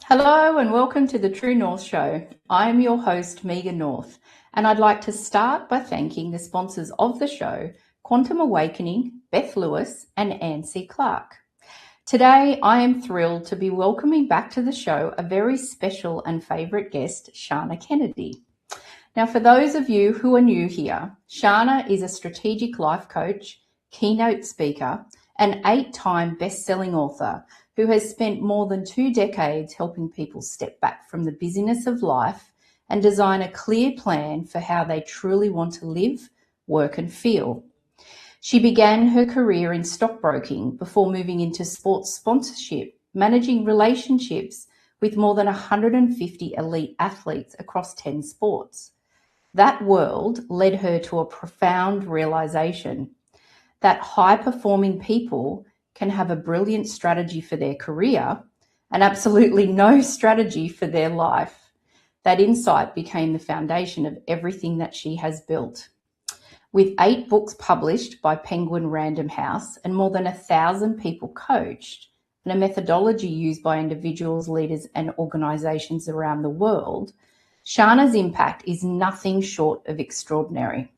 Hello and welcome to the True North Show. I am your host, Megan North, and I'd like to start by thanking the sponsors of the show, Quantum Awakening, Beth Lewis, and Ancy Clark. Today, I am thrilled to be welcoming back to the show a very special and favourite guest, Shannah Kennedy. Now, for those of you who are new here, Shannah is a strategic life coach, keynote speaker, and 8-time best-selling author who has spent more than 2 decades helping people step back from the busyness of life and design a clear plan for how they truly want to live, work, and feel. She began her career in stockbroking before moving into sports sponsorship, managing relationships with more than 150 elite athletes across 10 sports. That world led her to a profound realization that high-performing people can have a brilliant strategy for their career and absolutely no strategy for their life. That insight became the foundation of everything that she has built. With 8 books published by Penguin Random House and more than 1,000 people coached, and a methodology used by individuals, leaders, and organizations around the world, Shannah's impact is nothing short of extraordinary.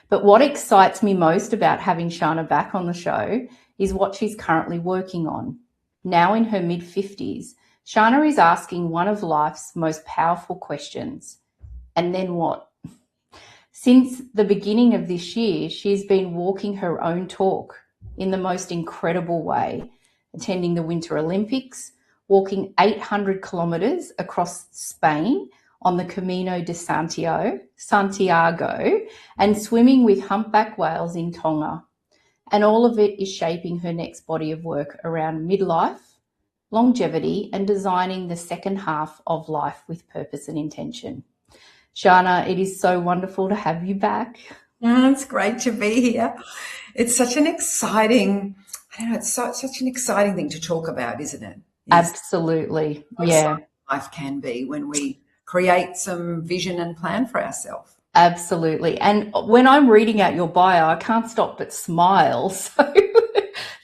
But what excites me most about having Shannah back on the show is what she's currently working on. Now in her mid-50s, Shannah is asking one of life's most powerful questions. And then what? Since the beginning of this year, she's been walking her own talk in the most incredible way, attending the Winter Olympics, walking 800 kilometers across Spain on the Camino de Santiago, and swimming with humpback whales in Tonga. And all of it is shaping her next body of work around midlife, longevity, and designing the second half of life with purpose and intention. Shannah, it is so wonderful to have you back. It's great to be here. It's such an exciting, it's such an exciting thing to talk about, isn't it? Absolutely, yeah. Life can be when we create some vision and plan for ourselves. Absolutely. And when I'm reading out your bio, I can't stop but smile. So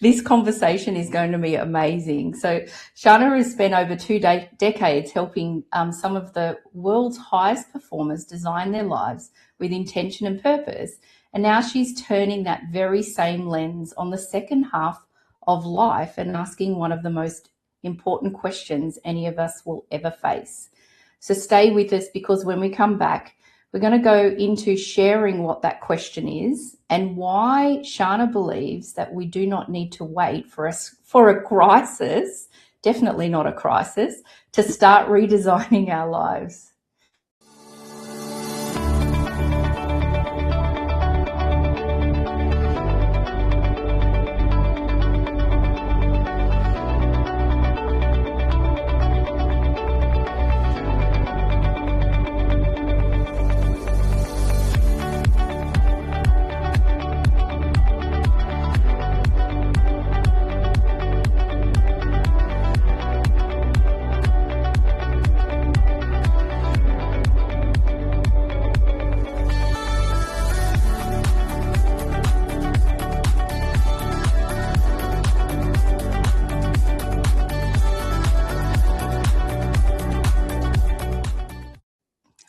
this conversation is going to be amazing. So Shannah has spent over 2 decades helping some of the world's highest performers design their lives with intention and purpose. And now she's turning that very same lens on the second half of life and asking one of the most important questions any of us will ever face. So stay with us, because when we come back, we're going to go into sharing what that question is and why Shannah believes that we do not need to wait for a crisis, definitely not a crisis, to start redesigning our lives.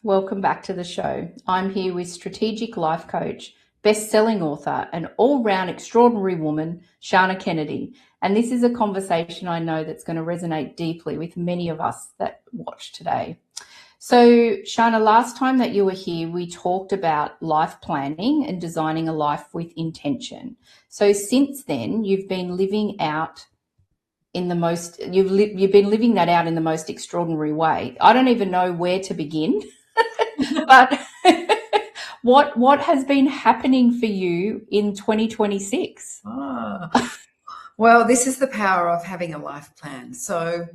Welcome back to the show. I'm here with strategic life coach, best-selling author, and all-round extraordinary woman, Shannah Kennedy. And this is a conversation I know that's going to resonate deeply with many of us that watch today. So, Shannah, last time that you were here, we talked about life planning and designing a life with intention. So since then, you've been living out in the most, you've been living that out in the most extraordinary way. I don't even know where to begin. But what has been happening for you in 2026? Well, this is the power of having a life plan. So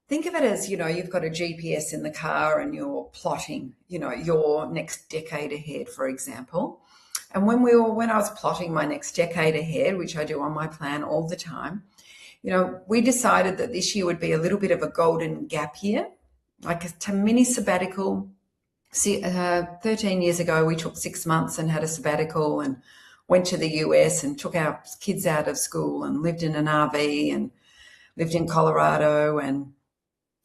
think of it as, you've got a GPS in the car and you're plotting, your next decade ahead, for example. And when I was plotting my next decade ahead, which I do on my plan all the time, we decided that this year would be a little bit of a golden gap year, like a mini sabbatical. 13 years ago, we took 6 months and had a sabbatical and went to the US and took our kids out of school and lived in an RV and lived in Colorado and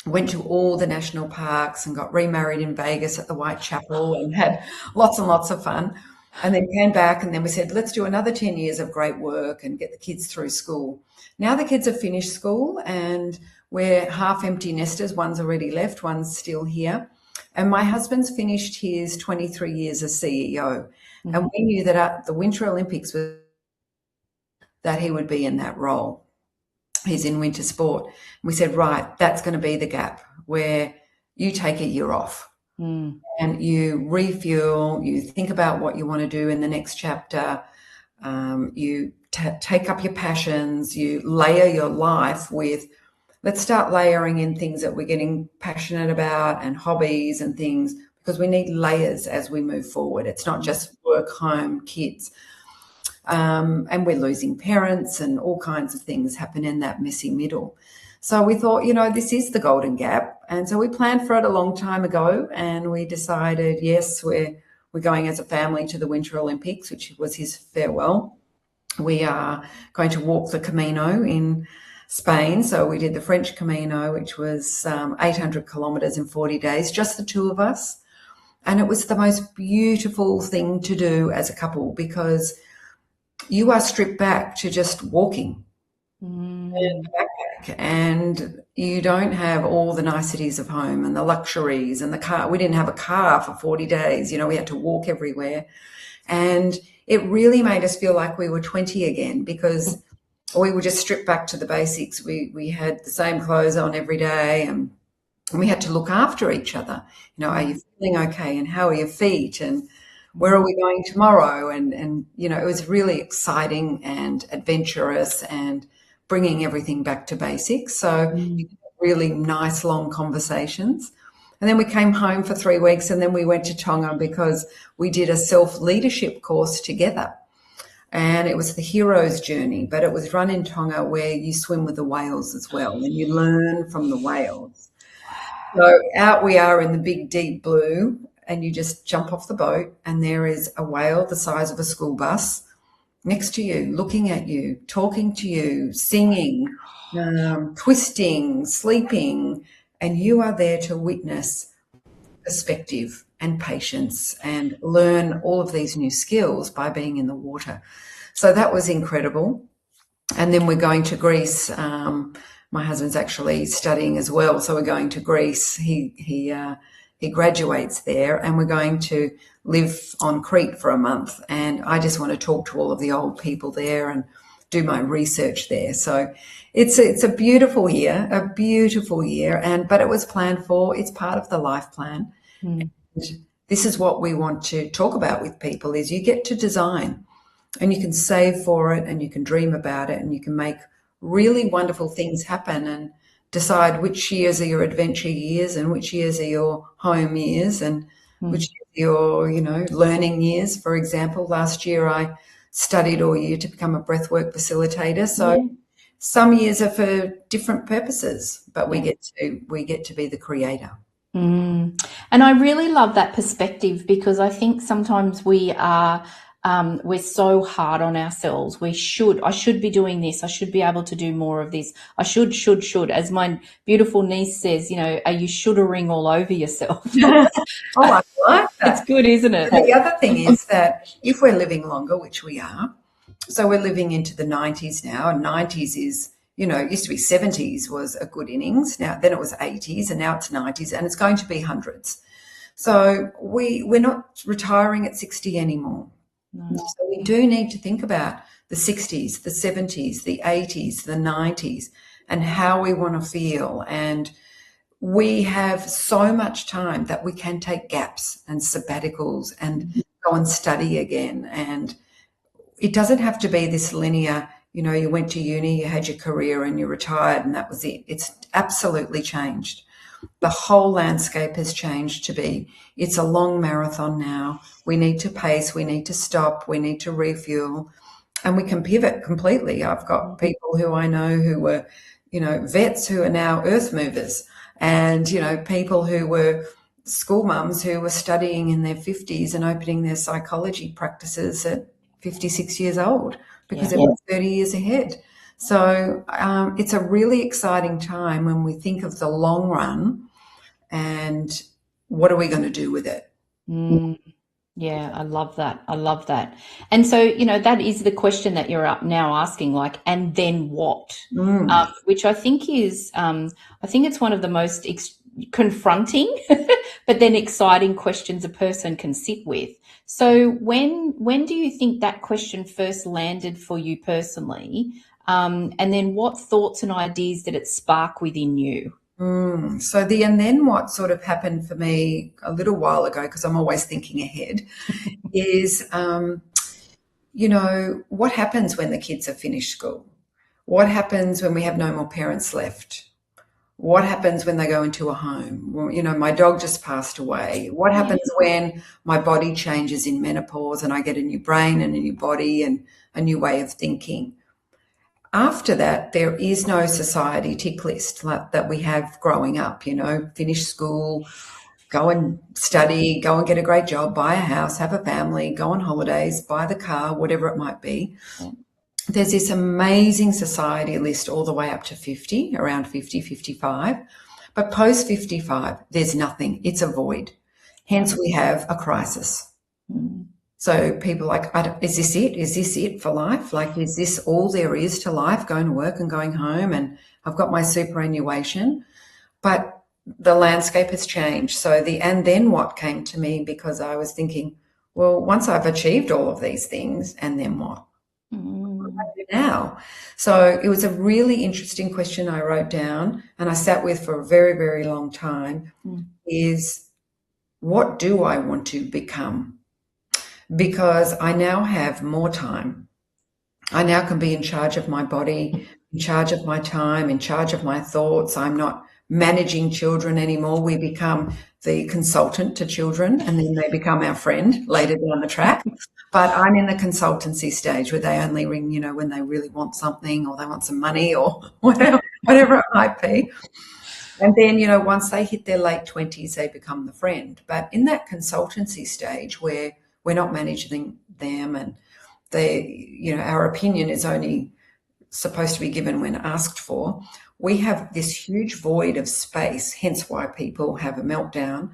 went to all the national parks and got remarried in Vegas at the Whitechapel and had lots and lots of fun. And then came back, and then we said, let's do another 10 years of great work and get the kids through school. Now the kids have finished school and we're half empty nesters. One's already left, one's still here. And my husband's finished his 23 years as CEO. Mm-hmm. And we knew that at the Winter Olympics that he would be in that role. He's in winter sport. We said, right, that's going to be the gap where you take a year off and you refuel, you think about what you want to do in the next chapter, you take up your passions, you layer your life with, let's start layering in things that we're getting passionate about and hobbies and things, because we need layers as we move forward. It's not just work, home, kids. And we're losing parents and all kinds of things happen in that messy middle. So we thought, this is the golden gap. And so we planned for it a long time ago, and we decided, yes, we're going as a family to the Winter Olympics, which was his farewell. We are going to walk the Camino in Spain. So we did the French Camino, which was 800 kilometers in 40 days, just the two of us. And it was the most beautiful thing to do as a couple, because you are stripped back to just walking in a backpack, and you don't have all the niceties of home and the luxuries and the car. We didn't have a car for 40 days. We had to walk everywhere. And it really made us feel like we were 20 again, because we were just stripped back to the basics. We had the same clothes on every day, and we had to look after each other. Are you feeling okay? And how are your feet? And where are we going tomorrow? And it was really exciting and adventurous and bringing everything back to basics. So really nice long conversations. And then we came home for 3 weeks, and then we went to Tonga because we did a self-leadership course together. And it was the hero's journey, but it was run in Tonga, where you swim with the whales as well, and you learn from the whales. So out we are in the big, deep blue, and you just jump off the boat, and there is a whale the size of a school bus next to you, looking at you, talking to you, singing, twisting, sleeping, and you are there to witness perspective and patience and learn all of these new skills by being in the water. So that was incredible. And then we're going to Greece. My husband's actually studying as well, so we're going to Greece. He graduates there, and we're going to live on Crete for a month. And I just want to talk to all of the old people there and do my research there. So it's a beautiful year, but it was planned for. It's part of the life plan. And this is what we want to talk about with people: is you get to design, and you can save for it, and you can dream about it, and you can make really wonderful things happen, and decide which years are your adventure years and which years are your home years, and which are your, learning years. For example, last year I studied all year to become a breathwork facilitator. So some years are for different purposes, but we get to be the creator. And I really love that perspective, because I think sometimes we're so hard on ourselves. I should be doing this. I should be able to do more of this. I should. As my beautiful niece says, are you shouldering all over yourself? Oh, I like that. It's good, isn't it? The other thing is that if we're living longer, which we are, so we're living into the 90s now, and 90s is, it used to be 70s was a good innings. Now, then it was 80s, and now it's 90s, and it's going to be hundreds. So we're not retiring at 60 anymore. No. So we do need to think about the 60s, the 70s, the 80s, the 90s, and how we want to feel. And we have so much time that we can take gaps and sabbaticals and go and study again. And it doesn't have to be this linear, you went to uni, you had your career, and you retired, and that was it. It's absolutely changed. The whole landscape has changed to be, it's a long marathon now. We need to pace, we need to stop, we need to refuel, and we can pivot completely. I've got people who I know who were, vets who are now earth movers, and, people who were school mums who were studying in their 50s and opening their psychology practices at 56 years old because they were 30 years ahead. So it's a really exciting time when we think of the long run and what are we going to do with it? Mm. Yeah, I love that. I love that. And so, that is the question that you're up now asking, like, and then what? Mm. Which I think is, I think it's one of the most confronting, but then exciting questions a person can sit with. So, when do you think that question first landed for you personally? And then what thoughts and ideas did it spark within you? So the and then what sort of happened for me a little while ago, because I'm always thinking ahead, is what happens when the kids have finished school? What happens when we have no more parents left? What happens when they go into a home? Well, my dog just passed away. What happens when my body changes in menopause and I get a new brain and a new body and a new way of thinking? After that, there is no society tick list like that we have growing up, finish school, go and study, go and get a great job, buy a house, have a family, go on holidays, buy the car, whatever it might be. There's this amazing society list all the way up to 50, around 50, 55. But post 55, there's nothing. It's a void. Hence, we have a crisis. So people are like, is this it? Is this it for life? Like, is this all there is to life, going to work and going home? And I've got my superannuation. But the landscape has changed. So and then what came to me, because I was thinking, well, once I've achieved all of these things, and then what? Now. So it was a really interesting question I wrote down and I sat with for a very, very long time is, what do I want to become? Because I now have more time. I now can be in charge of my body, in charge of my time, in charge of my thoughts. I'm not managing children anymore. We become the consultant to children and then they become our friend later down the track. But I'm in the consultancy stage where they only ring, when they really want something or they want some money or whatever it might be. And then, once they hit their late 20s, they become the friend. But in that consultancy stage where we're not managing them and our opinion is only supposed to be given when asked for, we have this huge void of space, hence why people have a meltdown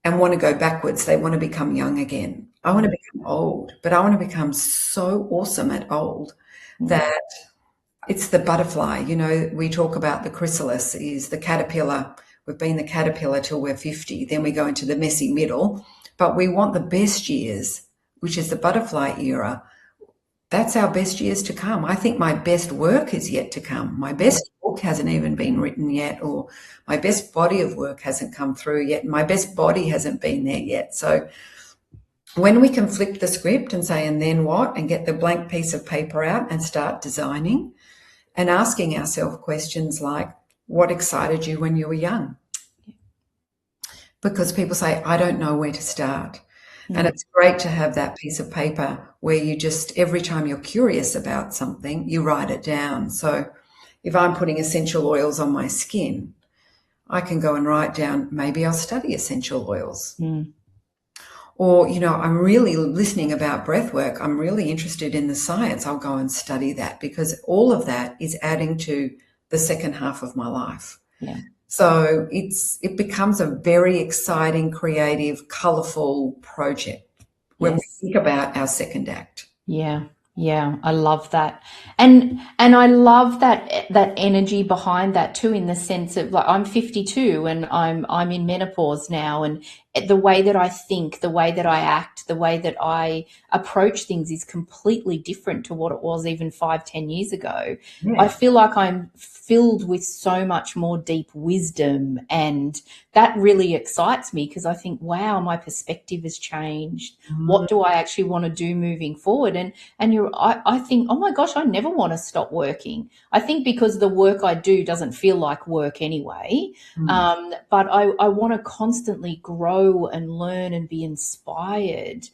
and want to go backwards. They want to become young again. I want to become old, but I want to become so awesome at old that it's the butterfly. We talk about the chrysalis is the caterpillar. We've been the caterpillar till we're 50. Then we go into the messy middle, but we want the best years, which is the butterfly era. That's our best years to come. I think my best work is yet to come. My best book hasn't even been written yet, or my best body of work hasn't come through yet. My best body hasn't been there yet. So when we can flip the script and say, and then what, and get the blank piece of paper out and start designing and asking ourselves questions like, what excited you when you were young? Because people say, I don't know where to start. And it's great to have that piece of paper where you just, every time you're curious about something, you write it down. So if I'm putting essential oils on my skin, I can go and write down, maybe I'll study essential oils. Or, I'm really listening about breath work. I'm really interested in the science. I'll go and study that, because all of that is adding to the second half of my life. Yeah. So it becomes a very exciting, creative, colourful project when we think about our second act. Yeah. Yeah, I love that. And I love that energy behind that too, in the sense of, like, I'm 52 and I'm in menopause now, and the way that I think, the way that I act, the way that I approach things is completely different to what it was even 5-10 years ago. I feel like I'm filled with so much more deep wisdom, and that really excites me, because I think, wow, my perspective has changed. What do I actually want to do moving forward? And I think, oh my gosh, I never want to stop working. I think because the work I do doesn't feel like work anyway. But I want to constantly grow and learn and be inspired.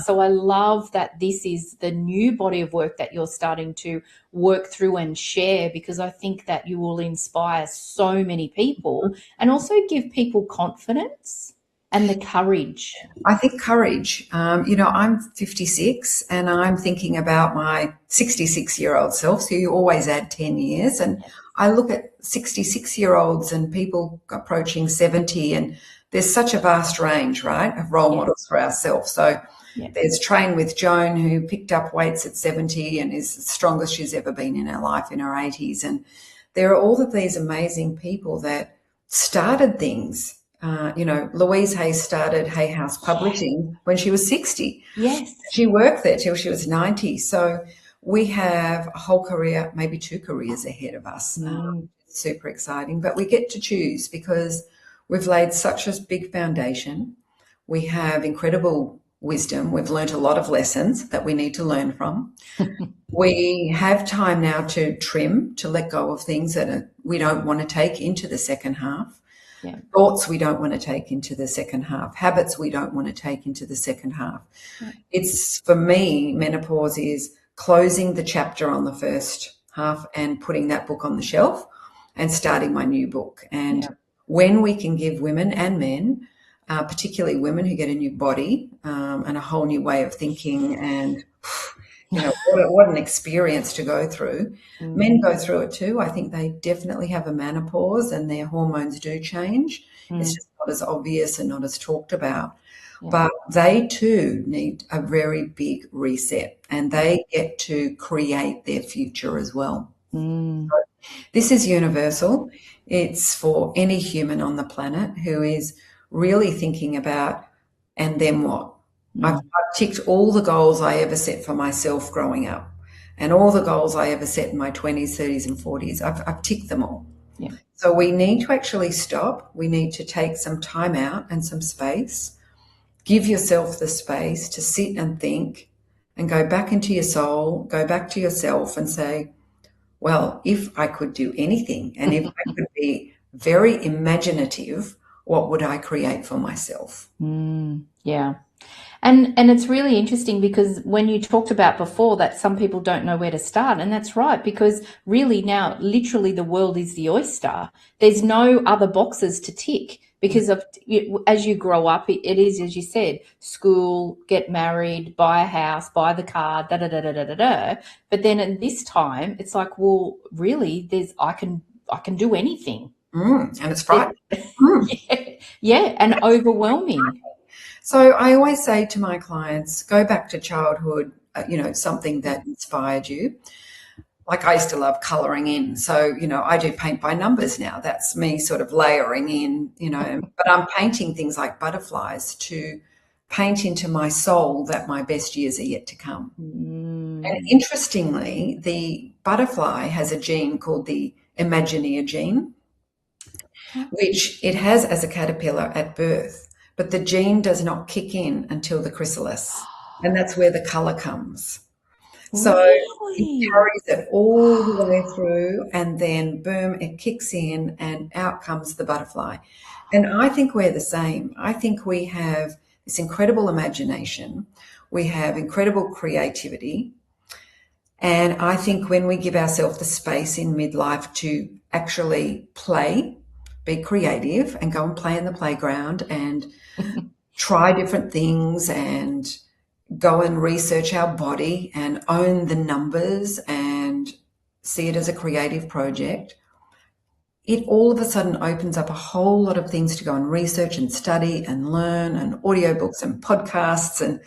So I love that this is the new body of work that you're starting to work through and share, because I think that you will inspire so many people and also give people confidence. And the courage. I think courage. I'm 56 and I'm thinking about my 66-year-old self. So you always add 10 years. And I look at 66-year-olds and people approaching 70, and there's such a vast range, right, of role models for ourselves. So there's Train with Joan, who picked up weights at 70 and is the strongest she's ever been in her life in her 80s. And there are all of these amazing people that started things. Louise Hay started Hay House Publishing when she was 60. Yes. She worked there till she was 90. So we have a whole career, maybe 2 careers ahead of us. Super exciting. But we get to choose because we've laid such a big foundation. We have incredible wisdom. We've learned a lot of lessons that we need to learn from. We have time now to trim, to let go of things that we don't want to take into the second half. Yeah. Thoughts we don't want to take into the second half, habits we don't want to take into the second half. Yeah. It's, for me, menopause is closing the chapter on the first half and putting that book on the shelf and starting my new book. And when we can give women and men, particularly women who get a new body and a whole new way of thinking, and what an experience to go through. Men go through it too. I think they definitely have a menopause and their hormones do change. It's just not as obvious and not as talked about. But they too need a very big reset, and they get to create their future as well. So this is universal. It's for any human on the planet who is really thinking about, and then what? I've ticked all the goals I ever set for myself growing up, and all the goals I ever set in my 20s, 30s, and 40s. I've ticked them all. Yeah. So we need to actually stop. We need to take some time out and some space. Give yourself the space to sit and think and go back into your soul, go back to yourself and say, well, if I could do anything and if I could be very imaginative, what would I create for myself? Yeah. And it's really interesting because when you talked about before that some people don't know where to start, and that's right, because really now literally the world is the oyster. There's no other boxes to tick because of, as you grow up, it is, as you said, school, get married, buy a house, buy the car, da da da da da da da. But then at this time, it's like, well, really, I can do anything. And it's frightening. And overwhelming. So I always say to my clients, go back to childhood, something that inspired you. Like I used to love colouring in. So, I do paint by numbers now. That's me sort of layering in, but I'm painting things like butterflies to paint into my soul that my best years are yet to come. And interestingly, the butterfly has a gene called the Imagineer gene, which it has as a caterpillar at birth. But the gene does not kick in until the chrysalis, and that's where the colour comes. So it carries it all the way through, and then boom, it kicks in and out comes the butterfly. And I think we're the same. I think we have this incredible imagination. We have incredible creativity. And I think when we give ourselves the space in midlife to actually play, be creative and go and play in the playground and try different things and go and research our body and own the numbers and see it as a creative project, it all of a sudden opens up a whole lot of things to go and research and study and learn, and audiobooks and podcasts, and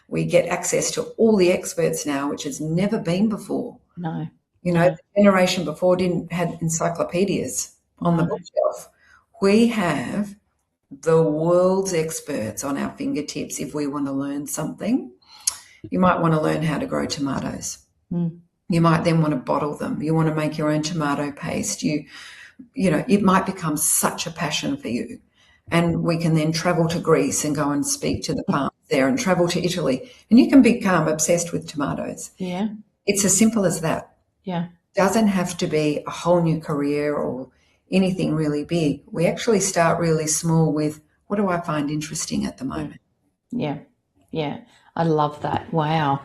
we get access to all the experts now, which has never been before. No. The generation before didn't have encyclopedias on the bookshelf. We have the world's experts on our fingertips if we want to learn something. You might want to learn how to grow tomatoes. You might then want to bottle them. You want to make your own tomato paste. It might become such a passion for you. And we can then travel to Greece and go and speak to the farms there, and travel to Italy, and you can become obsessed with tomatoes. Yeah. It's as simple as that. Yeah. It doesn't have to be a whole new career or anything really big. We actually start really small with, what do I find interesting at the moment? Yeah. Yeah. I love that. Wow.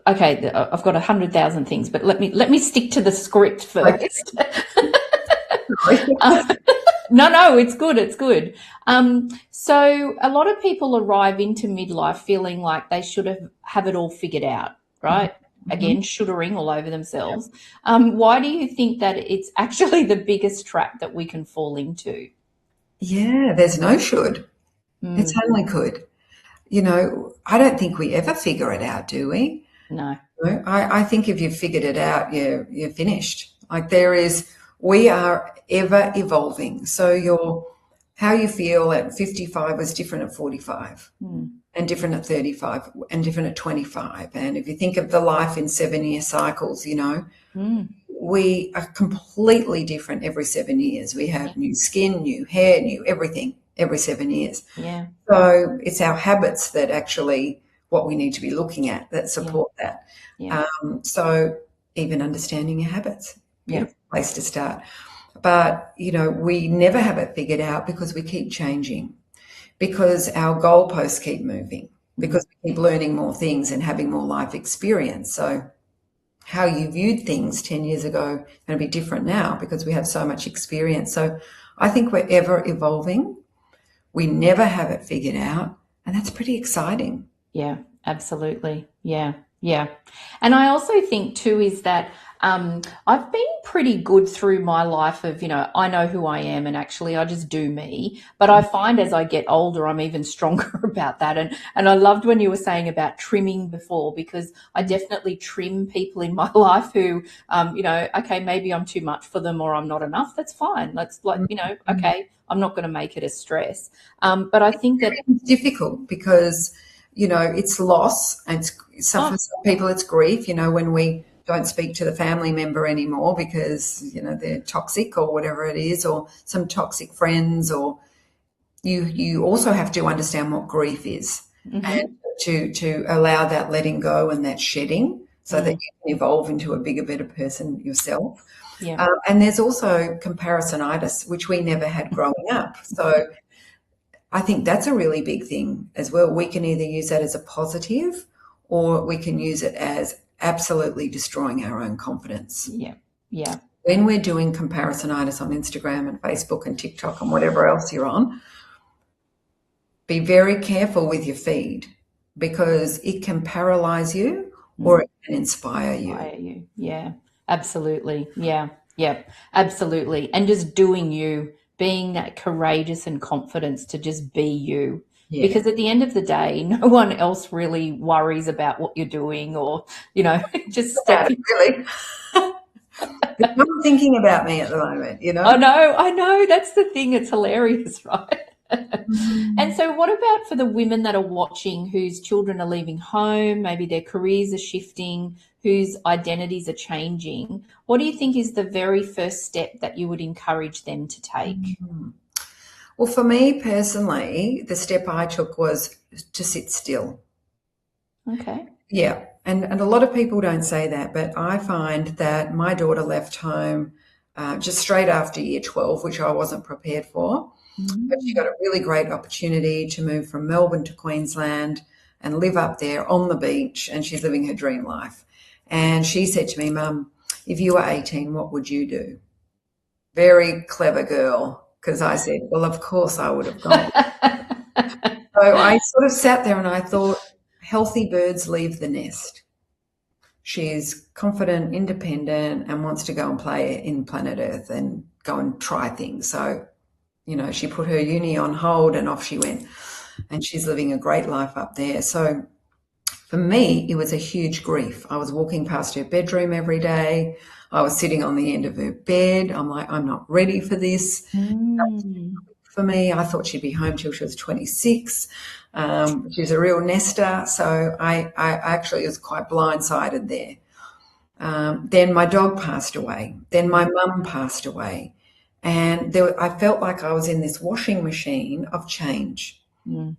Okay, I've got 100,000 things, but let me stick to the script first. No, it's good. It's good. So a lot of people arrive into midlife feeling like they should have it all figured out, right? Mhm. Again, shouldering all over themselves. Why do you think that it's actually the biggest trap that we can fall into? Yeah, there's no should. It's Mm, only could. I don't think we ever figure it out, do we? no. I think if you've figured it out, you're finished. We are ever evolving. So how you feel at 55 was different at 45 Mm, and different at 35 and different at 25. And if you think of the life in 7-year cycles, mm, we are completely different every 7 years. We have new skin, new hair, new everything every 7 years. yeah, So it's our habits that actually what we need to be looking at that yeah, support that. yeah, So even understanding your habits, yeah, beautiful place to start. But, we never have it figured out because we keep changing, because our goalposts keep moving, mm, because we keep learning more things and having more life experience. So how you viewed things 10 years ago is going to be different now because we have so much experience. So I think we're ever evolving. We never have it figured out, and that's pretty exciting. yeah, absolutely. Yeah, yeah. And I also think too is that I've been pretty good through my life of, I know who I am and actually I just do me. But I find as I get older, I'm even stronger about that. And I loved when you were saying about trimming before, because I definitely trim people in my life who, okay, maybe I'm too much for them or I'm not enough. That's fine. Let's okay, I'm not going to make it a stress. But I think that, It's difficult because, it's loss and for oh, some people it's grief, when we don't speak to the family member anymore because, they're toxic or whatever it is, or some toxic friends, or you also have to understand what grief is and mhm, to allow that letting go and that shedding so that mm, you can evolve into a bigger, better person yourself. yeah. And there's also comparisonitis, which we never had growing up. So I think that's a really big thing as well. We can either use that as a positive or we can use it as absolutely destroying our own confidence. Yeah, yeah, When we're doing comparisonitis on Instagram and Facebook and TikTok and whatever else you're on, be very careful with your feed because it can paralyze you or mm, it can inspire you. inspire you. Yeah, absolutely. Yeah, yeah, absolutely. And just doing you, being that courageous and confidence to just be you. Yeah. Because at the end of the day, no one else really worries about what you're doing or, just About it, stepping. really. They're not thinking about me at the moment. I know, that's the thing. It's hilarious, right? And Mm. so, what about for the women that are watching whose children are leaving home, maybe their careers are shifting, whose identities are changing? What do you think is the very first step that you would encourage them to take? Well, for me personally, the step I took was to sit still. Okay. Yeah. And a lot of people don't say that, but I find that my daughter left home just straight after year 12, which I wasn't prepared for. But she got Mm. a really great opportunity to move from Melbourne to Queensland and live up there on the beach, and she's living her dream life. And she said to me, Mum, if you were 18, what would you do? Very clever girl, because I said, well, of course I would have gone. So I sort of sat there and I thought, healthy birds leave the nest. She's confident, independent, and wants to go and play in planet Earth and go and try things. So, she put her uni on hold and off she went. And she's living a great life up there. So for me, it was a huge grief. I was walking past her bedroom every day. I was sitting on the end of her bed. I'm like, I'm not ready for this. Mm. For me, I thought she'd be home till she was 26. She's a real nester. So I actually was quite blindsided there. Then my dog passed away. Then my mum passed away. And I felt like I was in this washing machine of change. Mm.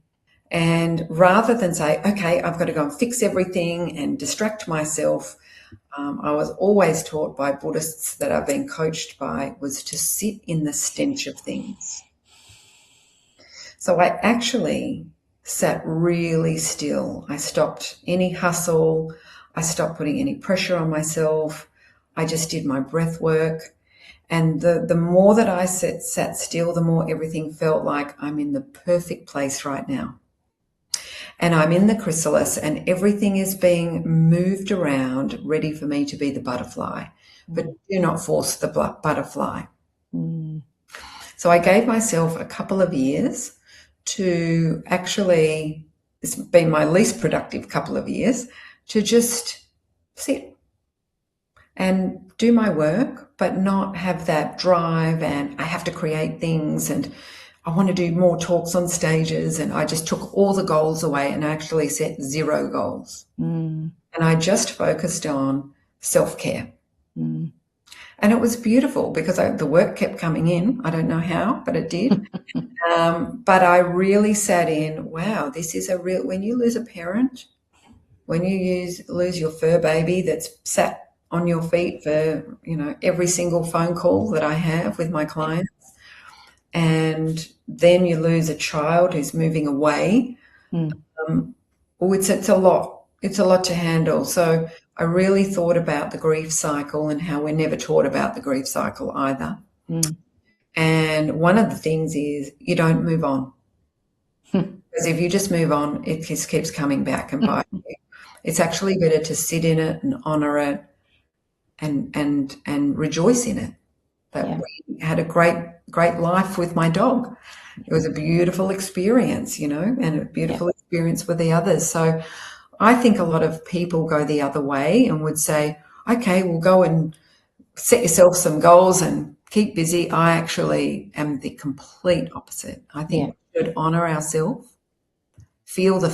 And rather than say, okay, I've got to go and fix everything and distract myself, I was always taught by Buddhists that I've been coached by was to sit in the stench of things. So I actually sat really still. I stopped any hustle. I stopped putting any pressure on myself. I just did my breath work. And the more that I sat still, the more everything felt like I'm in the perfect place right now. And I'm in the chrysalis and everything is being moved around, ready for me to be the butterfly. But do not force the butterfly. Mm. So I gave myself a couple of years to actually, it's been my least productive couple of years, to just sit and do my work, but not have that drive and I have to create things and I want to do more talks on stages. And I just took all the goals away and actually set 0 goals. Mm. And I just focused on self-care. Mm. And it was beautiful because the work kept coming in. I don't know how, but it did. But I really sat in, wow, this is a real, when you lose a parent, when you lose your fur baby that's sat on your feet for, every single phone call that I have with my clients, and then you lose a child who's moving away. It's a lot. It's a lot to handle. So I really thought about the grief cycle and how we're never taught about the grief cycle either. And one of the things is you don't move on. Because if you just move on, it just keeps coming back and biting you. It's actually better to sit in it and honor it and rejoice in it. That we had a great life with my dog. It was a beautiful experience, and a beautiful experience with the others. So I think a lot of people go the other way and would say, okay, we'll go and set yourself some goals and keep busy. I actually am the complete opposite. I think we should honor ourselves, feel the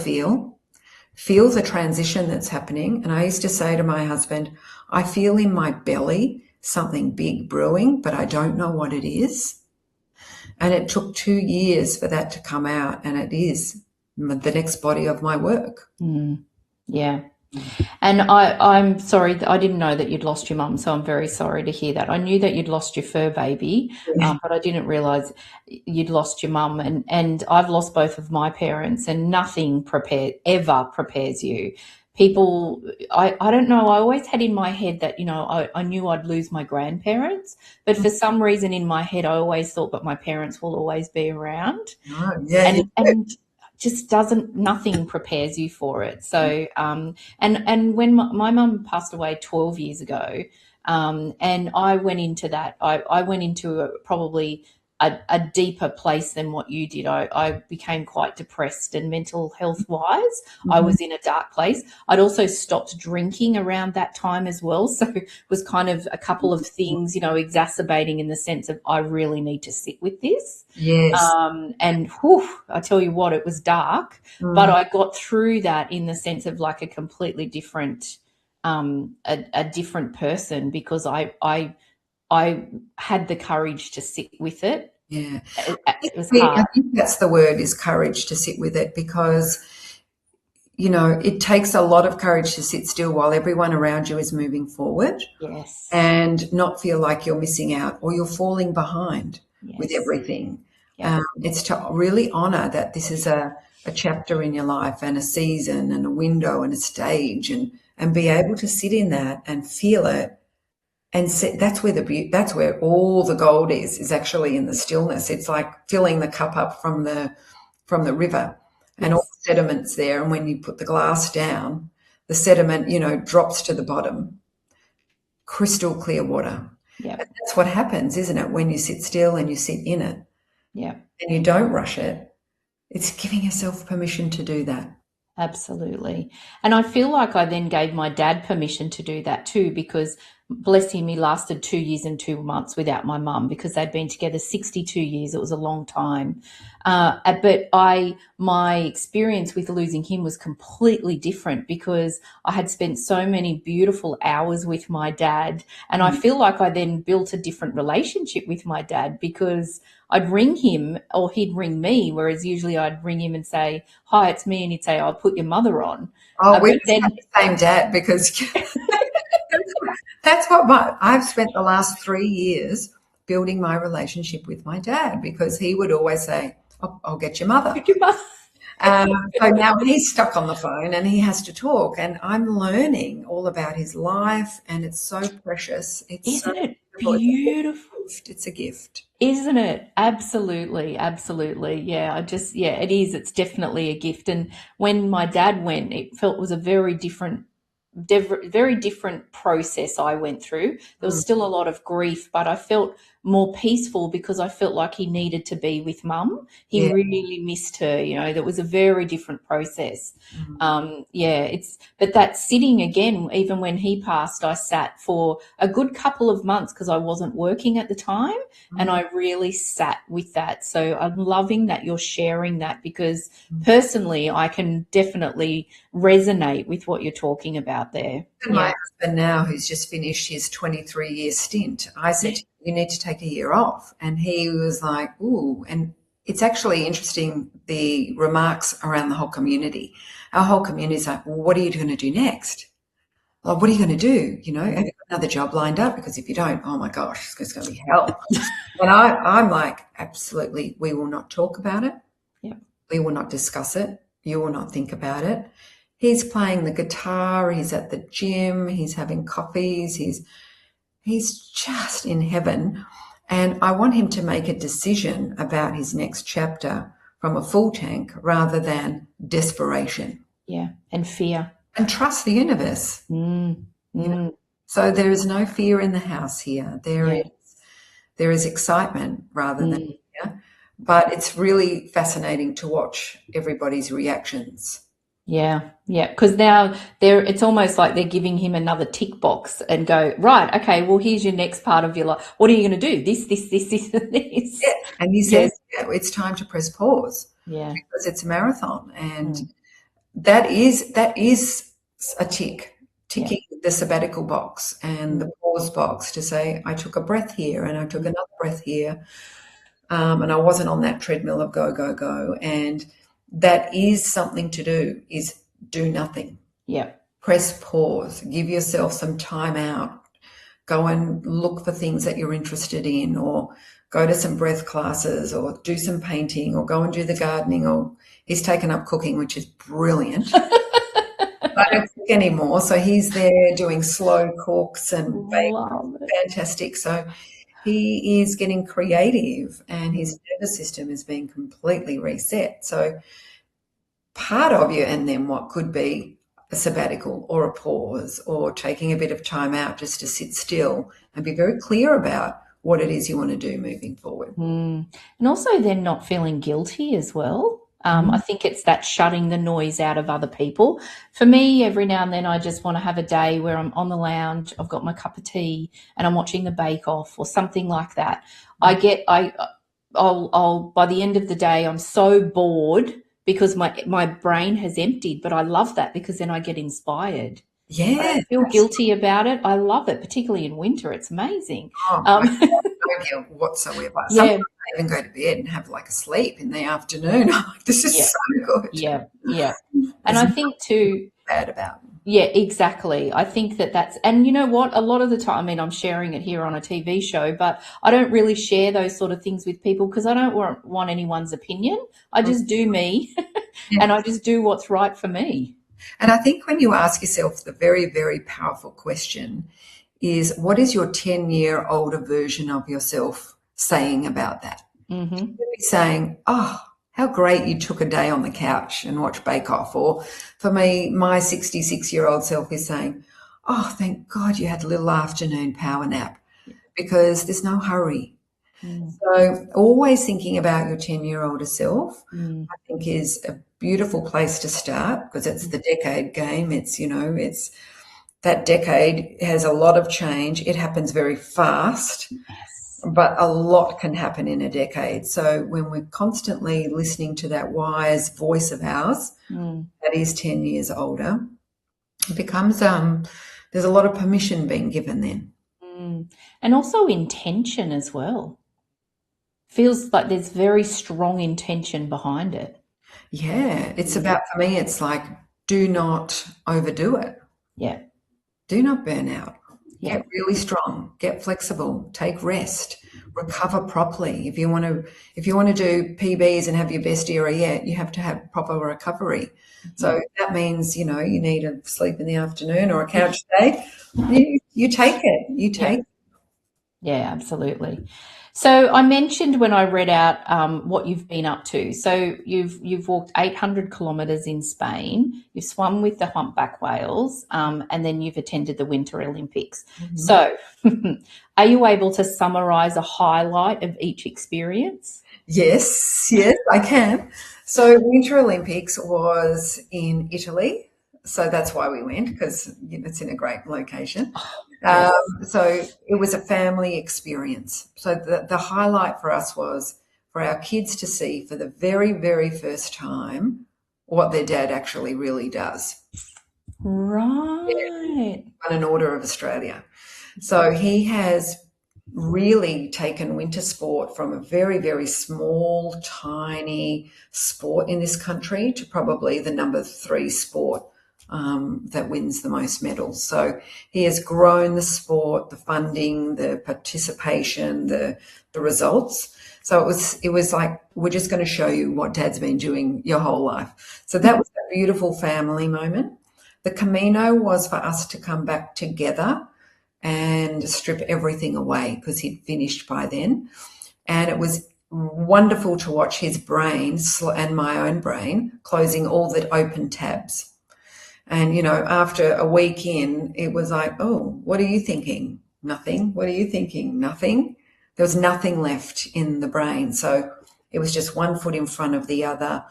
transition that's happening. And I used to say to my husband, I feel in my belly something big brewing, but I don't know what it is. And it took 2 years for that to come out, and it is the next body of my work. Yeah. And I'm sorry, I didn't know that you'd lost your mum, so I'm very sorry to hear that. I knew that you'd lost your fur baby, but I didn't realise you'd lost your mum. And I've lost both of my parents, and nothing ever prepares you. People, I don't know, I always had in my head that, I knew I'd lose my grandparents, but for some reason in my head I always thought, but my parents will always be around. And just nothing prepares you for it. So, and when my mum passed away 12 years ago, and I went into that, I went into probably a deeper place than what you did. I became quite depressed and mental health wise. I was in a dark place. I'd also stopped drinking around that time as well. So it was kind of a couple of things, exacerbating in the sense of I really need to sit with this. Yes. And I tell you what, it was dark, but I got through that in the sense of like a completely different, a different person, because I had the courage to sit with it. Yeah. It was hard. I think that's the word, is courage, to sit with it, because, it takes a lot of courage to sit still while everyone around you is moving forward. Yes. And not feel like you're missing out or you're falling behind with everything. It's to really honor that this is a chapter in your life and a season and a window and a stage, and be able to sit in that and feel it. And that's where all the gold is actually in the stillness. It's like filling the cup up from the river, and all the sediment's there. And when you put the glass down, the sediment, drops to the bottom. Crystal clear water. Yeah. And that's what happens, isn't it? When you sit still and you sit in it. Yeah. And you don't rush it. It's giving yourself permission to do that. Absolutely. And I feel like I then gave my dad permission to do that too, because bless him, he lasted 2 years and 2 months without my mum, because they'd been together 62 years. It was a long time. But my experience with losing him was completely different, because I had spent so many beautiful hours with my dad. And I feel like I then built a different relationship with my dad, because I'd ring him or he'd ring me, whereas usually I'd ring him and say, hi, it's me. And he'd say, I'll put your mother on. Oh, we have the same dad, because that's what I've spent the last 3 years building my relationship with my dad, because he would always say, I'll get your mother. So now he's stuck on the phone and he has to talk, and I'm learning all about his life, and it's so precious. Isn't it beautiful? gift. It's a gift. Isn't it? Absolutely, absolutely. Yeah, it is. It's definitely a gift. And when my dad went, it felt was a very different process I went through. There was Mm, still a lot of grief, but I felt more peaceful because I felt like he needed to be with mum. He yeah. really missed her, that was a very different process. Mm, But that sitting again, even when he passed, I sat for a good couple of months because I wasn't working at the time, and mm, I really sat with that. So I'm loving that you're sharing that because mm. personally, I can definitely resonate with what you're talking about there. And my Yeah. husband now, who's just finished his 23-year stint, I said, Yeah. you need to take a year off. And he was like, ooh. And it's actually interesting, the remarks around the whole community. Our whole community is like, well, what are you going to do next? Like, what are you going to do? Have you got another job lined up? Because if you don't, oh my gosh, it's going to be hell. And I'm like, absolutely, we will not talk about it. Yeah. We will not discuss it. You will not think about it. He's playing the guitar. He's at the gym. He's having coffees. He's just in heaven. And I want him to make a decision about his next chapter from a full tank rather than desperation. Yeah. And fear. And trust the universe. Mm. Mm. So there is no fear in the house here. Yeah. There is excitement rather than Mm. fear. But it's really fascinating to watch everybody's reactions. Yeah. Yeah. Because now it's almost like they're giving him another tick box and go, right, okay, well, here's your next part of your life. What are you going to do? This, and this. Yeah. And he says, it's time to press pause Yeah. because it's a marathon. And Mm. that is a ticking Yeah. the sabbatical box and the pause box to say, I took a breath here and I took another breath here. And I wasn't on that treadmill of go, go, go. And that is something to do, is do nothing. Yeah. Press pause, give yourself some time out, go and look for things that you're interested in, or go to some breath classes, or do some painting, or go and do the gardening, or he's taken up cooking, which is brilliant. I don't cook anymore. So he's there doing slow cooks and Love it. fantastic. So he is getting creative and his nervous system is being completely reset. So part of you, and then what could be a sabbatical or a pause or taking a bit of time out just to sit still and be very clear about what it is you want to do moving forward. Mm. And also then not feeling guilty as well. I think it's that shutting the noise out of other people. For me, every now and then I just want to have a day where I'm on the lounge, I've got my cup of tea and I'm watching the Bake Off or something like that. I'll by the end of the day, I'm so bored because my brain has emptied, but I love that because then I get inspired. I Yeah. don't feel guilty about it. I love it, particularly in winter. It's amazing. No guilt whatsoever. Yeah. Sometimes I even go to bed and have like a sleep in the afternoon. I'm like, this is Yeah. so good. Yeah. Yeah. And There's I think too, bad about it. yeah, exactly. I think and you know what? A lot of the time, I mean, I'm sharing it here on a TV show, but I don't really share those sort of things with people because I don't want anyone's opinion. I just do me and I just do what's right for me. And I think when you ask yourself the very, very powerful question is, what is your 10-year older version of yourself saying about that? Mm-hmm. You'd be saying, oh, how great you took a day on the couch and watched Bake Off. Or for me, my 66-year-old self is saying, oh, thank God you had a little afternoon power nap because there's no hurry. So always thinking about your 10-year-older self, I think is a beautiful place to start because it's the decade game. It's that decade has a lot of change. It happens very fast, but a lot can happen in a decade. So when we're constantly listening to that wise voice of ours that is 10 years older, it becomes there's a lot of permission being given then. And also intention as well. Feels like there's very strong intention behind it. Yeah, it's about, for me, it's like, do not overdo it. Yeah. Do not burn out. Yeah. Get really strong. Get flexible. Take rest. Recover properly. If you want to do PBs and have your best era yet, you have to have proper recovery. So that means you need a sleep in the afternoon or a couch day. You take it. You take. Yeah, absolutely. So I mentioned when I read out what you've been up to. So you've walked 800 kilometres in Spain. You've swum with the humpback whales, and then you've attended the Winter Olympics. So, are you able to summarise a highlight of each experience? Yes, yes, I can. So Winter Olympics was in Italy. So that's why we went, because it's in a great location. Um, Yes. so it was a family experience. So the highlight for us was for our kids to see for the very, very first time what their dad actually really does. Right. On an Order of Australia. So he has really taken winter sport from a very, very small, tiny sport in this country to probably the number 3 sport that wins the most medals. So he has grown the sport, the funding, the participation, the results. So it was like, we're just going to show you what Dad's been doing your whole life. So that was a beautiful family moment. The Camino was for us to come back together and strip everything away because he'd finished by then. And it was wonderful to watch his brain and my own brain closing all the open tabs. And, after a week in, it was like, oh, what are you thinking? Nothing. What are you thinking? Nothing. There was nothing left in the brain. So it was just one foot in front of the other.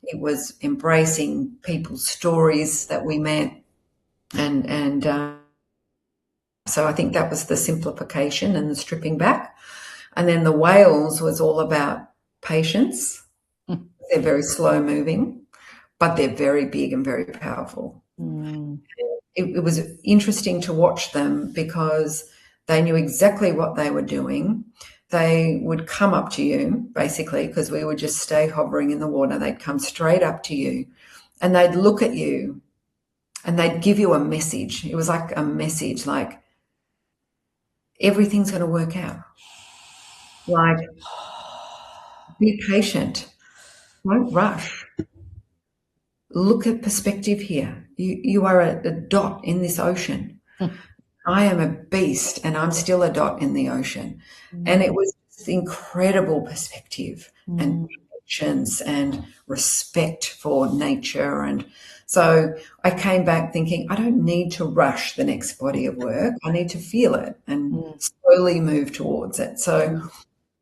It was embracing people's stories that we met. And so I think that was the simplification and the stripping back. And then the whales was all about patience. They're very slow moving, but they're very big and very powerful. It was interesting to watch them because they knew exactly what they were doing. They would come up to you, basically, because we would just stay hovering in the water. They'd come straight up to you and they'd look at you and they'd give you a message. It was like a message, like, everything's going to work out. Like, be patient. Don't rush. Look at perspective here. You are a dot in this ocean. I am a beast and I'm still a dot in the ocean. And it was this incredible perspective and patience and respect for nature. And so I came back thinking, I don't need to rush the next body of work. I need to feel it and slowly move towards it. So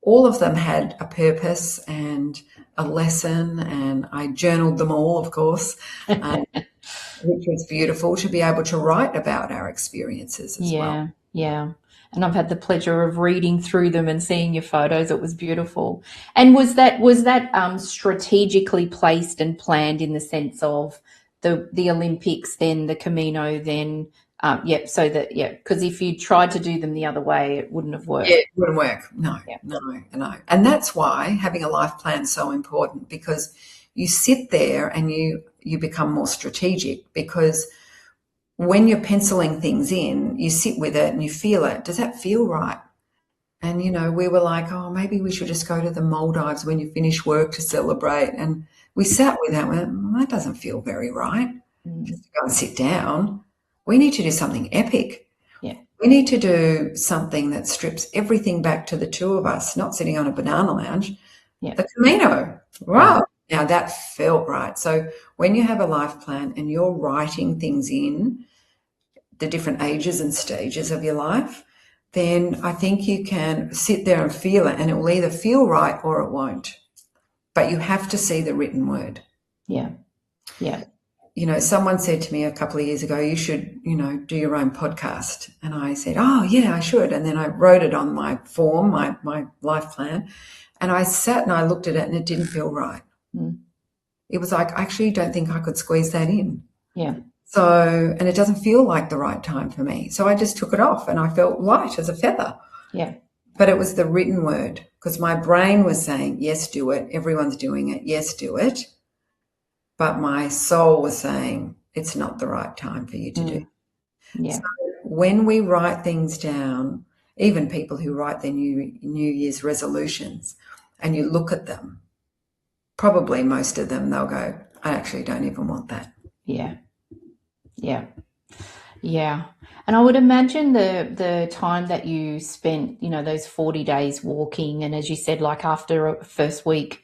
all of them had a purpose and a lesson, and I journaled them all, of course, which was beautiful to be able to write about our experiences as well. Yeah. And I've had the pleasure of reading through them and seeing your photos. It was beautiful. And was that strategically placed and planned in the sense of the Olympics, then the Camino, then so that because if you tried to do them the other way, it wouldn't have worked. Yeah, it wouldn't work. No, Yeah. no. And that's why having a life plan is so important, because you sit there and you become more strategic, because when you're penciling things in, you sit with it and you feel it. Does that feel right? And, we were like, oh, maybe we should just go to the Maldives when you finish work to celebrate. And we sat with that and went, that doesn't feel very right. Just to go and sit down. We need to do something epic. Yeah. We need to do something that strips everything back to the two of us, not sitting on a banana lounge. Yeah. The Camino. Wow. Now that felt right. So when you have a life plan and you're writing things in, the different ages and stages of your life, then I think you can sit there and feel it, and it will either feel right or it won't. But you have to see the written word. Yeah. Someone said to me a couple of years ago, you should, do your own podcast. And I said, oh, yeah, I should. And then I wrote it on my form, my life plan. And I sat and I looked at it and it didn't feel right. It was like, I actually don't think I could squeeze that in. Yeah. So, and it doesn't feel like the right time for me. So I just took it off and I felt light as a feather. Yeah. But it was the written word, because my brain was saying, yes, do it. Everyone's doing it. Yes, do it. But my soul was saying, it's not the right time for you to do. Yeah. So when we write things down, even people who write their New Year's resolutions, and you look at them, probably most of them, they'll go, I actually don't even want that. Yeah. Yeah. And I would imagine the time that you spent, those 40 days walking, and as you said, like after a first week,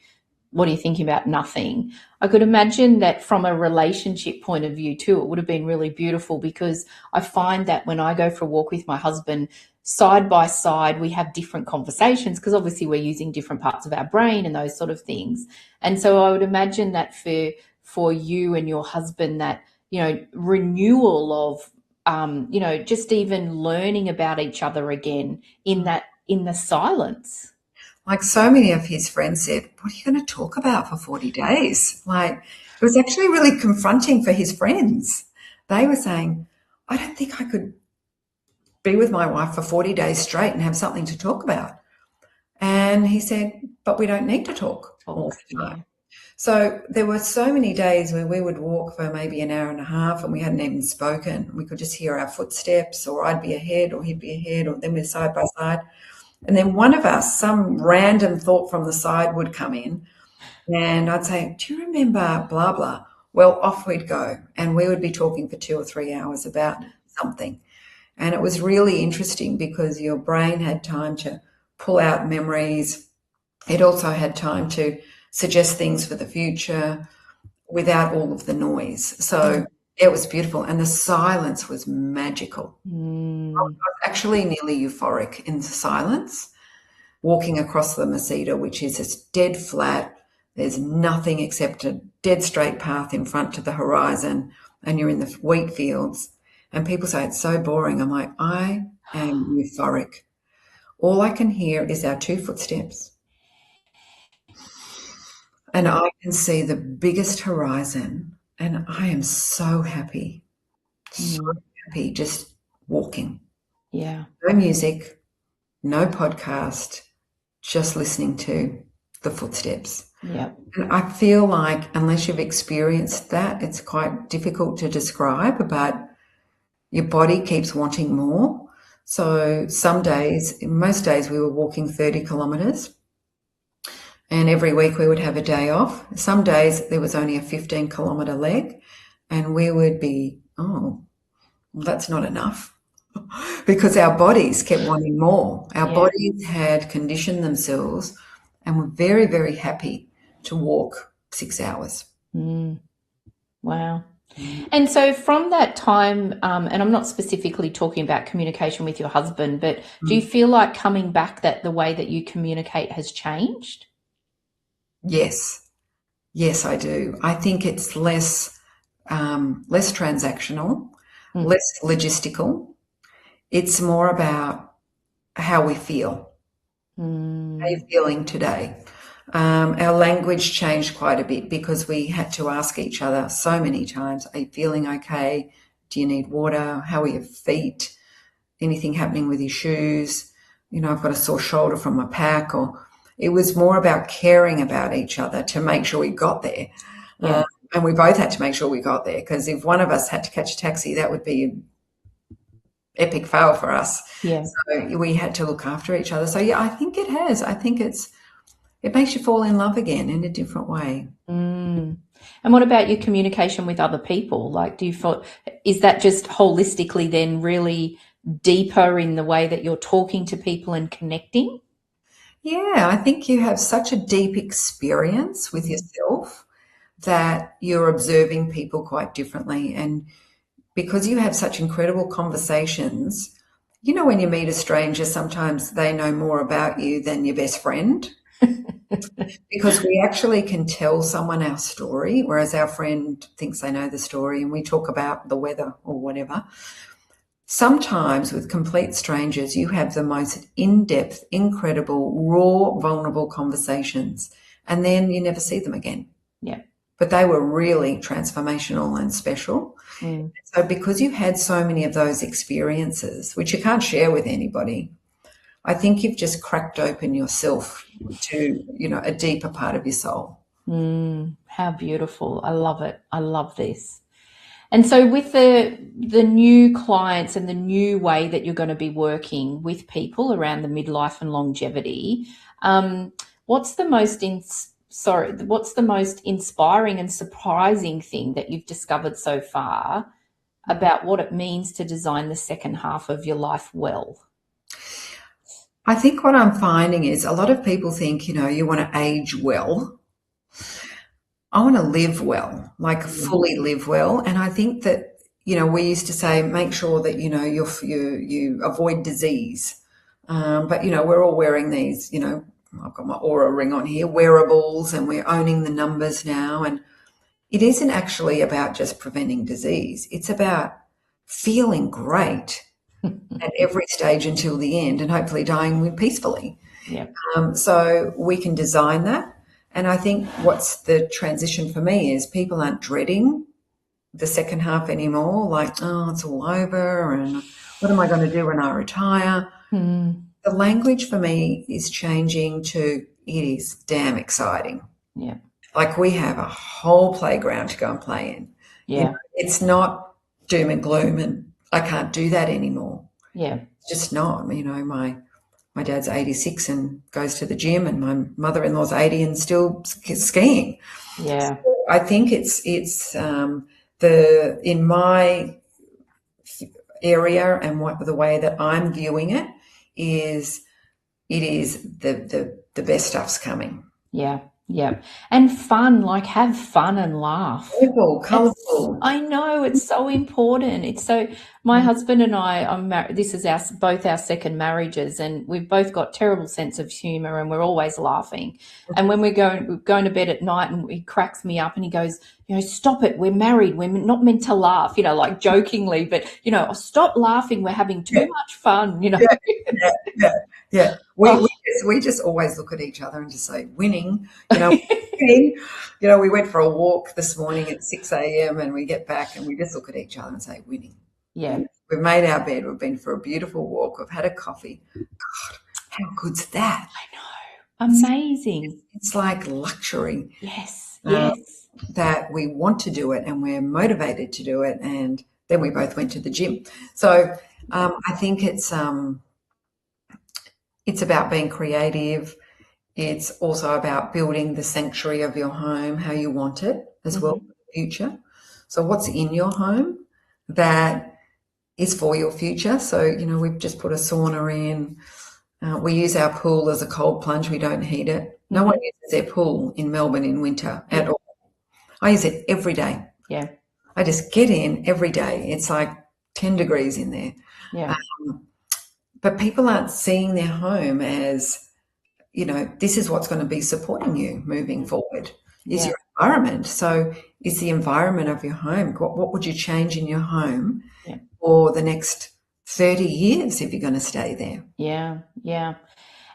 what are you thinking about? Nothing. I could imagine that from a relationship point of view too, it would have been really beautiful, because I find that when I go for a walk with my husband, side by side, we have different conversations, because obviously we're using different parts of our brain and those sort of things. And so I would imagine that for you and your husband, that, renewal of just even learning about each other again in the silence. Like so many of his friends said, what are you going to talk about for 40 days? Like it was actually really confronting for his friends. They were saying, I don't think I could be with my wife for 40 days straight and have something to talk about. And he said, but we don't need to talk all the time. Yeah. So there were so many days where we would walk for maybe an hour and a half and we hadn't even spoken. We could just hear our footsteps, or I'd be ahead or he'd be ahead, or then we're side by side. And then one of us, some random thought from the side would come in, and I'd say, do you remember blah, blah? Well, off we'd go, and we would be talking for 2 or 3 hours about something. And it was really interesting because your brain had time to pull out memories. It also had time to suggest things for the future without all of the noise. So it was beautiful, and the silence was magical. I was actually nearly euphoric in the silence, walking across the Masita, which is just dead flat. There's nothing except a dead straight path in front to the horizon, and you're in the wheat fields. And people say it's so boring. I'm like, I am euphoric. All I can hear is our 2 footsteps, and I can see the biggest horizon, and I am so happy, so happy just walking. Yeah. No music, no podcast, just listening to the footsteps. Yeah. And I feel like unless you've experienced that, it's quite difficult to describe, but your body keeps wanting more. So some days, most days we were walking 30 kilometres, and every week we would have a day off. Some days there was only a 15-kilometre leg, and we would be, oh, well, that's not enough. Because our bodies kept wanting more. Our bodies had conditioned themselves and were very, very happy to walk 6 hours. Wow. And so from that time, and I'm not specifically talking about communication with your husband, but do you feel like coming back that the way that you communicate has changed? Yes. Yes, I do. I think it's less transactional, less logistical. It's more about how we feel. How are you feeling today? Our language changed quite a bit because we had to ask each other so many times, are you feeling okay? Do you need water? How are your feet? Anything happening with your shoes? I've got a sore shoulder from my pack. Or it was more about caring about each other to make sure we got there. Yeah. And we both had to make sure we got there, because if one of us had to catch a taxi, that would be an epic fail for us. Yeah. So we had to look after each other. So yeah, I think it has. I think it makes you fall in love again in a different way. And what about your communication with other people? Like, is that just holistically then really deeper in the way that you're talking to people and connecting? Yeah, I think you have such a deep experience with yourself that you're observing people quite differently. And because you have such incredible conversations, when you meet a stranger, sometimes they know more about you than your best friend. Because we actually can tell someone our story, whereas our friend thinks they know the story, and we talk about the weather or whatever. Sometimes with complete strangers, you have the most in-depth, incredible, raw, vulnerable conversations, and then you never see them again. Yeah. But they were really transformational and special. So because you've had so many of those experiences, which you can't share with anybody, I think you've just cracked open yourself to, a deeper part of your soul. How beautiful. I love it. I love this. And so with the new clients and the new way that you're going to be working with people around the midlife and longevity, what's the most inspiring and surprising thing that you've discovered so far about what it means to design the second half of your life well? I think what I'm finding is a lot of people think, you want to age well. I want to live well, like fully live well. And I think that, we used to say, make sure that, you avoid disease. But, we're all wearing these, I've got my Aura ring on here, wearables, and we're owning the numbers now. And it isn't actually about just preventing disease. It's about feeling great at every stage until the end and hopefully dying peacefully. Yeah. So we can design that. And I think what's the transition for me is people aren't dreading the second half anymore, like, oh, it's all over and what am I going to do when I retire? The language for me is changing to it is damn exciting. Yeah. Like we have a whole playground to go and play in. Yeah. It's not doom and gloom and I can't do that anymore. Yeah. It's just not. My dad's 86 and goes to the gym, and my mother-in-law's 80 and still skiing. Yeah. So I think it's in my area and the way that I'm viewing it is the best stuff's coming. Yeah. Yeah. And fun, like have fun and laugh. Colourful. I know, it's so important. It's so, my husband and I are married. This is both our second marriages, and we've both got terrible sense of humour and we're always laughing. And when we're going to bed at night and he cracks me up and he goes, stop it. We're married. We're not meant to laugh, like jokingly, but, stop laughing. We're having too much fun, Yeah. We just always look at each other and just say, winning, winning. We went for a walk this morning at 6 a.m. and we get back and we just look at each other and say, winning. Yeah. We've made our bed. We've been for a beautiful walk. We've had a coffee. God, how good's that? I know. Amazing. It's like luxury. Yes. Yes. That we want to do it and we're motivated to do it. And then we both went to the gym. So I think it's about being creative. It's also about building the sanctuary of your home, how you want it as well for the future. So what's in your home that is for your future? So, we've just put a sauna in. We use our pool as a cold plunge. We don't heat it. No one uses their pool in Melbourne in winter at all. I use it every day. Yeah. I just get in every day. It's like 10 degrees in there. Yeah. But people aren't seeing their home as, this is what's going to be supporting you moving forward is your environment. So is the environment of your home, what would you change in your home for the next 30 years if you're going to stay there? Yeah, yeah.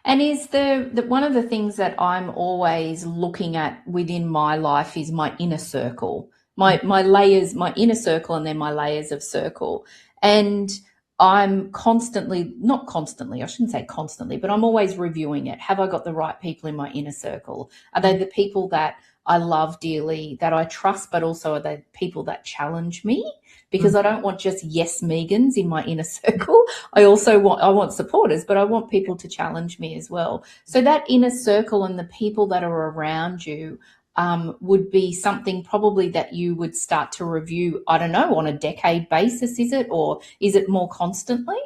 And is the one of the things that I'm always looking at within my life is my inner circle, my layers, my inner circle, and then my layers of circle. And I'm not constantly, I shouldn't say constantly, but I'm always reviewing it. Have I got the right people in my inner circle? Are they the people that I love dearly, that I trust, but also are they people that challenge me? Because I don't want just yes Megans in my inner circle. I want supporters, but I want people to challenge me as well. So that inner circle and the people that are around you would be something probably that you would start to review, I don't know, on a decade basis, is it? Or is it more constantly?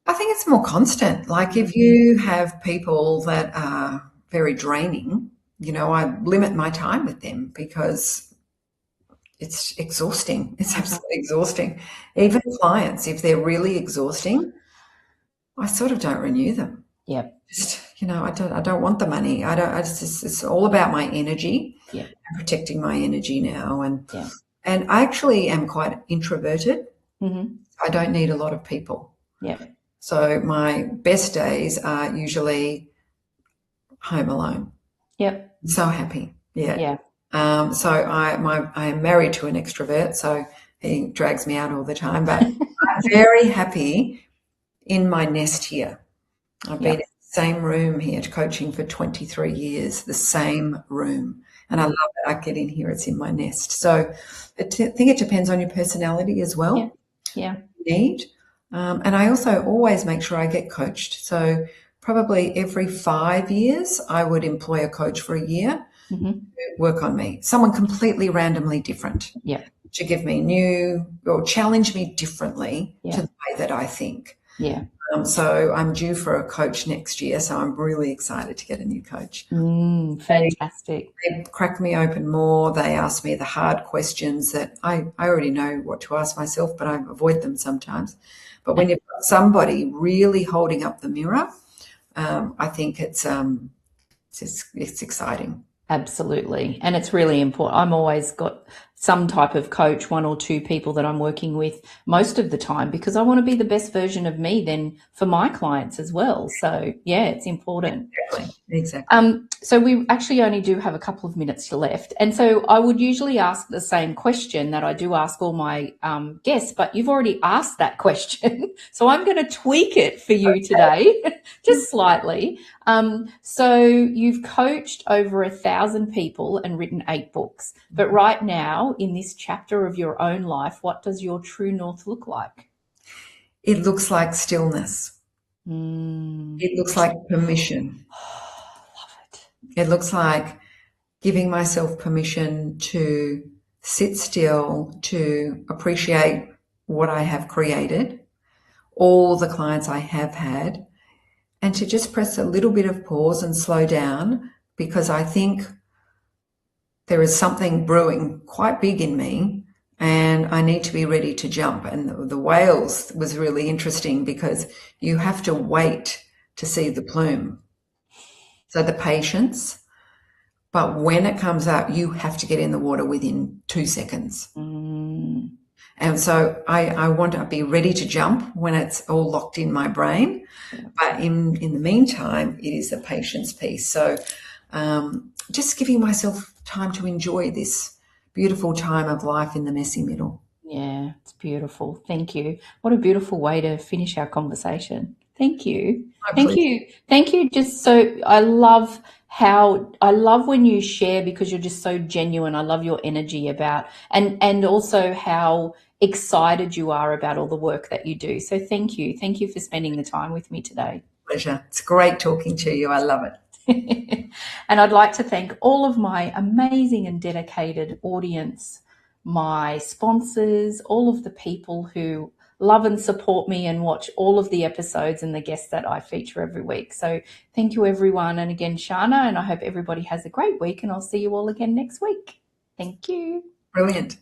I think it's more constant. Like if you have people that are very draining, I limit my time with them because it's exhausting. It's absolutely exhausting. Even clients, if they're really exhausting, I sort of don't renew them. Yeah. Just, I don't want the money. It's all about my energy and protecting my energy now. And I actually am quite introverted. I don't need a lot of people. Yeah. So my best days are usually home alone. Yep. So happy. Yeah. Yeah. So I am married to an extrovert, so he drags me out all the time, but I'm very happy in my nest here. I've been in the same room here coaching for 23 years, the same room, and I love it. I get in here, it's in my nest. So I think it depends on your personality as well. Yeah. Need. And I also always make sure I get coached. So probably every 5 years I would employ a coach for a year to work on me, someone completely randomly different. Yeah. to give me new or challenge me differently Yeah. to the way that I think. Yeah. So I'm due for a coach next year, so I'm really excited to get a new coach. Fantastic. They crack me open more. They ask me the hard questions that I already know what to ask myself, but I avoid them sometimes. But when you've got somebody really holding up the mirror, I think it's exciting. Absolutely. And it's really important. I'm always got some type of coach, one or two people that I'm working with most of the time, because I want to be the best version of me then for my clients as well. So yeah, it's important. Exactly. So we actually only do have a couple of minutes left. And so I would usually ask the same question that I do ask all my guests, but you've already asked that question. So I'm going to tweak it for you today, just slightly. So you've coached over 1,000 people and written 8 books. But right now, in this chapter of your own life, what does your true north look like? It looks like stillness. It looks like permission. Love it. It looks like giving myself permission to sit still, to appreciate what I have created, all the clients I have had, and to just press a little bit of pause and slow down, because I think there is something brewing quite big in me and I need to be ready to jump. And the whales was really interesting because you have to wait to see the plume. So the patience, but when it comes out, you have to get in the water within 2 seconds. And so I want to be ready to jump when it's all locked in my brain. But in the meantime, it is the patience piece. So just giving myself time to enjoy this beautiful time of life in the messy middle. Yeah, it's beautiful. Thank you. What a beautiful way to finish our conversation. Thank you. Thank you. Thank you. Just so I love when you share, because you're just so genuine. I love your energy about and also how excited you are about all the work that you do. So thank you. Thank you for spending the time with me today. Pleasure. It's great talking to you. I love it. And I'd like to thank all of my amazing and dedicated audience, my sponsors, all of the people who love and support me and watch all of the episodes and the guests that I feature every week. So thank you, everyone. And again, Shannah, and I hope everybody has a great week, and I'll see you all again next week. Thank you. Brilliant.